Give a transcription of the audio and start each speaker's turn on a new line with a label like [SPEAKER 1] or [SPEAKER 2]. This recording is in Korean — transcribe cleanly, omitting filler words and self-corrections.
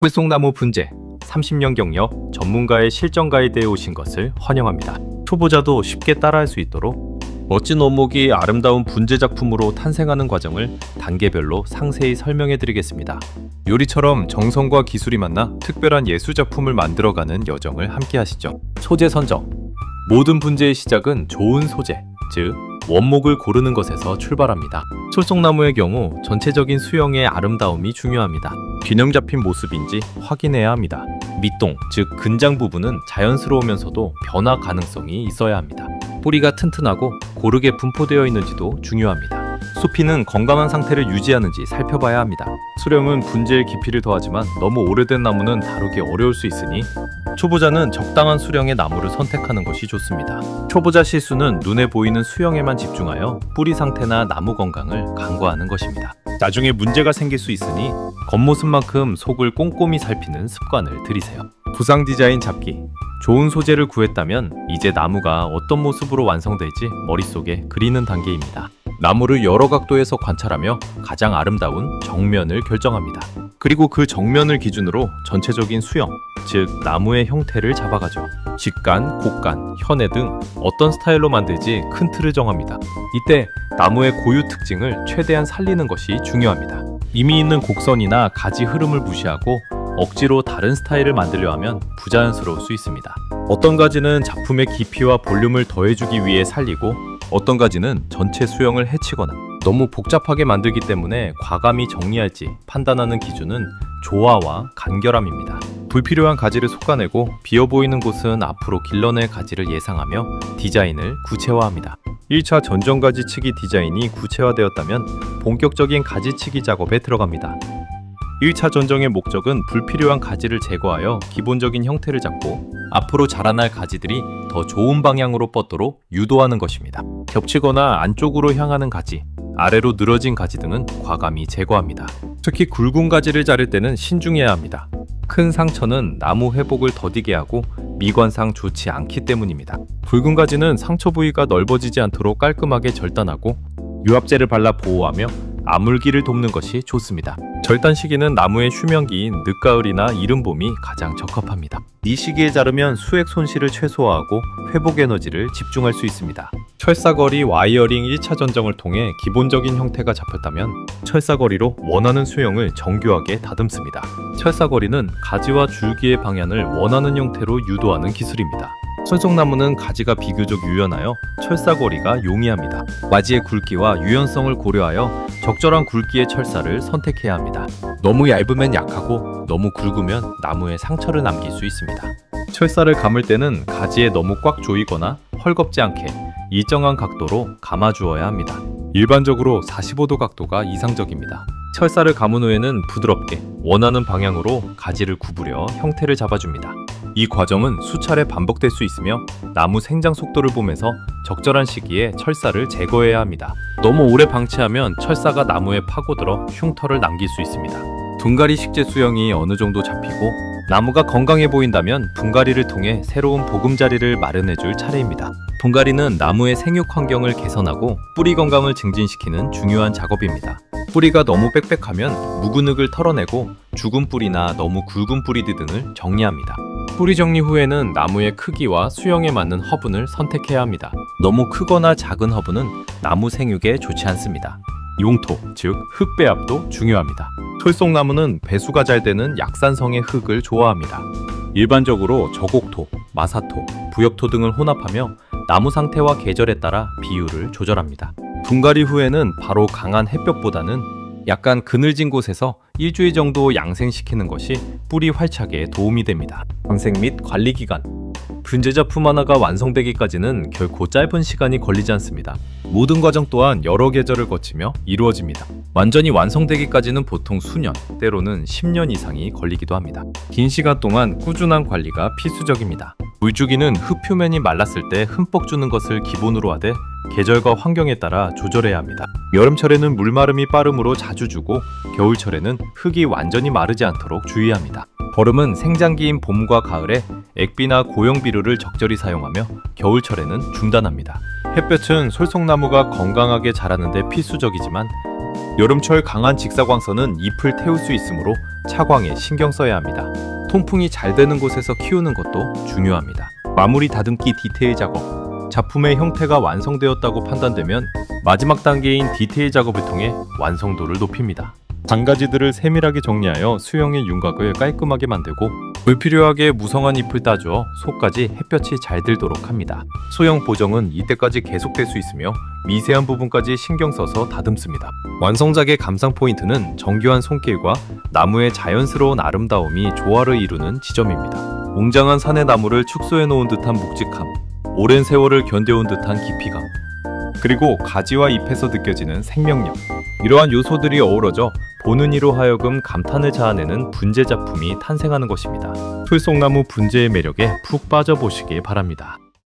[SPEAKER 1] 꿀송나무 분재 30년 경력 전문가의 실전 가이드에 오신 것을 환영합니다. 초보자도 쉽게 따라할 수 있도록 멋진 원목이 아름다운 분재 작품으로 탄생하는 과정을 단계별로 상세히 설명해 드리겠습니다. 요리처럼 정성과 기술이 만나 특별한 예술 작품을 만들어가는 여정을 함께 하시죠. 소재 선정. 모든 분재의 시작은 좋은 소재, 즉 원목을 고르는 것에서 출발합니다. 꿀송나무의 경우 전체적인 수영의 아름다움이 중요합니다. 균형 잡힌 모습인지 확인해야 합니다. 밑동, 즉 근장 부분은 자연스러우면서도 변화 가능성이 있어야 합니다. 뿌리가 튼튼하고 고르게 분포되어 있는지도 중요합니다. 수피는 건강한 상태를 유지하는지 살펴봐야 합니다. 수령은 분재의 깊이를 더하지만 너무 오래된 나무는 다루기 어려울 수 있으니 초보자는 적당한 수령의 나무를 선택하는 것이 좋습니다. 초보자 실수는 눈에 보이는 수령에만 집중하여 뿌리 상태나 나무 건강을 간과하는 것입니다. 나중에 문제가 생길 수 있으니 겉모습만큼 속을 꼼꼼히 살피는 습관을 들이세요. 구상 디자인 잡기. 좋은 소재를 구했다면 이제 나무가 어떤 모습으로 완성될지 머릿속에 그리는 단계입니다. 나무를 여러 각도에서 관찰하며 가장 아름다운 정면을 결정합니다. 그리고 그 정면을 기준으로 전체적인 수형, 즉 나무의 형태를 잡아가죠. 직간, 곡간, 현해 등 어떤 스타일로 만들지 큰 틀을 정합니다. 이때 나무의 고유 특징을 최대한 살리는 것이 중요합니다. 이미 있는 곡선이나 가지 흐름을 무시하고 억지로 다른 스타일을 만들려 하면 부자연스러울 수 있습니다. 어떤 가지는 작품의 깊이와 볼륨을 더해주기 위해 살리고 어떤 가지는 전체 수형을 해치거나 너무 복잡하게 만들기 때문에 과감히 정리할지 판단하는 기준은 조화와 간결함입니다. 불필요한 가지를 솎아내고 비어 보이는 곳은 앞으로 길러낼 가지를 예상하며 디자인을 구체화합니다. 1차 전정가지치기 디자인이 구체화되었다면 본격적인 가지치기 작업에 들어갑니다. 1차 전정의 목적은 불필요한 가지를 제거하여 기본적인 형태를 잡고 앞으로 자라날 가지들이 더 좋은 방향으로 뻗도록 유도하는 것입니다. 겹치거나 안쪽으로 향하는 가지, 아래로 늘어진 가지 등은 과감히 제거합니다. 특히 굵은 가지를 자를 때는 신중해야 합니다. 큰 상처는 나무 회복을 더디게 하고 미관상 좋지 않기 때문입니다. 굵은 가지는 상처 부위가 넓어지지 않도록 깔끔하게 절단하고 유압제를 발라 보호하며 아물기를 돕는 것이 좋습니다. 절단 시기는 나무의 휴면기인 늦가을이나 이른봄이 가장 적합합니다. 이 시기에 자르면 수액 손실을 최소화하고 회복 에너지를 집중할 수 있습니다. 철사거리 와이어링 1차 전정을 통해 기본적인 형태가 잡혔다면 철사거리로 원하는 수형을 정교하게 다듬습니다. 철사거리는 가지와 줄기의 방향을 원하는 형태로 유도하는 기술입니다. 꿀송나무는 가지가 비교적 유연하여 철사거리가 용이합니다. 와지의 굵기와 유연성을 고려하여 적절한 굵기의 철사를 선택해야 합니다. 너무 얇으면 약하고 너무 굵으면 나무에 상처를 남길 수 있습니다. 철사를 감을 때는 가지에 너무 꽉 조이거나 헐겁지 않게 일정한 각도로 감아주어야 합니다. 일반적으로 45도 각도가 이상적입니다. 철사를 감은 후에는 부드럽게 원하는 방향으로 가지를 구부려 형태를 잡아줍니다. 이 과정은 수차례 반복될 수 있으며 나무 생장 속도를 보면서 적절한 시기에 철사를 제거해야 합니다. 너무 오래 방치하면 철사가 나무에 파고들어 흉터를 남길 수 있습니다. 둥가리 식재 수형이 어느 정도 잡히고 나무가 건강해 보인다면 분갈이를 통해 새로운 보금자리를 마련해줄 차례입니다. 분갈이는 나무의 생육 환경을 개선하고 뿌리 건강을 증진시키는 중요한 작업입니다. 뿌리가 너무 빽빽하면 묵은 흙을 털어내고 죽은 뿌리나 너무 굵은 뿌리들 등을 정리합니다. 뿌리 정리 후에는 나무의 크기와 수형에 맞는 화분을 선택해야 합니다. 너무 크거나 작은 화분은 나무 생육에 좋지 않습니다. 용토, 즉 흙배합도 중요합니다. 꿀송나무는 배수가 잘 되는 약산성의 흙을 좋아합니다. 일반적으로 저곡토, 마사토, 부엽토 등을 혼합하며 나무 상태와 계절에 따라 비율을 조절합니다. 분갈이 후에는 바로 강한 햇볕보다는 약간 그늘진 곳에서 일주일 정도 양생시키는 것이 뿌리 활착에 도움이 됩니다. 방생 및 관리 기간. 분재 작품 하나가 완성되기까지는 결코 짧은 시간이 걸리지 않습니다. 모든 과정 또한 여러 계절을 거치며 이루어집니다. 완전히 완성되기까지는 보통 수년, 때로는 10년 이상이 걸리기도 합니다. 긴 시간 동안 꾸준한 관리가 필수적입니다. 물주기는 흙 표면이 말랐을 때 흠뻑 주는 것을 기본으로 하되 계절과 환경에 따라 조절해야 합니다. 여름철에는 물마름이 빠름으로 자주 주고 겨울철에는 흙이 완전히 마르지 않도록 주의합니다. 버름은 생장기인 봄과 가을에 액비나 고형 비료를 적절히 사용하며 겨울철에는 중단합니다. 햇볕은 솔송나무가 건강하게 자라는 데 필수적이지만 여름철 강한 직사광선은 잎을 태울 수 있으므로 차광에 신경 써야 합니다. 통풍이 잘 되는 곳에서 키우는 것도 중요합니다. 마무리 다듬기 디테일 작업. 작품의 형태가 완성되었다고 판단되면 마지막 단계인 디테일 작업을 통해 완성도를 높입니다. 장가지들을 세밀하게 정리하여 수영의 윤곽을 깔끔하게 만들고 불필요하게 무성한 잎을 따주어 속까지 햇볕이 잘 들도록 합니다. 소형 보정은 이때까지 계속될 수 있으며 미세한 부분까지 신경 써서 다듬습니다. 완성작의 감상 포인트는 정교한 손길과 나무의 자연스러운 아름다움이 조화를 이루는 지점입니다. 웅장한 산의 나무를 축소해 놓은 듯한 묵직함, 오랜 세월을 견뎌온 듯한 깊이감, 그리고 가지와 잎에서 느껴지는 생명력. 이러한 요소들이 어우러져 보는 이로 하여금 감탄을 자아내는 분재 작품이 탄생하는 것입니다. 솔송나무 분재의 매력에 푹 빠져보시길 바랍니다.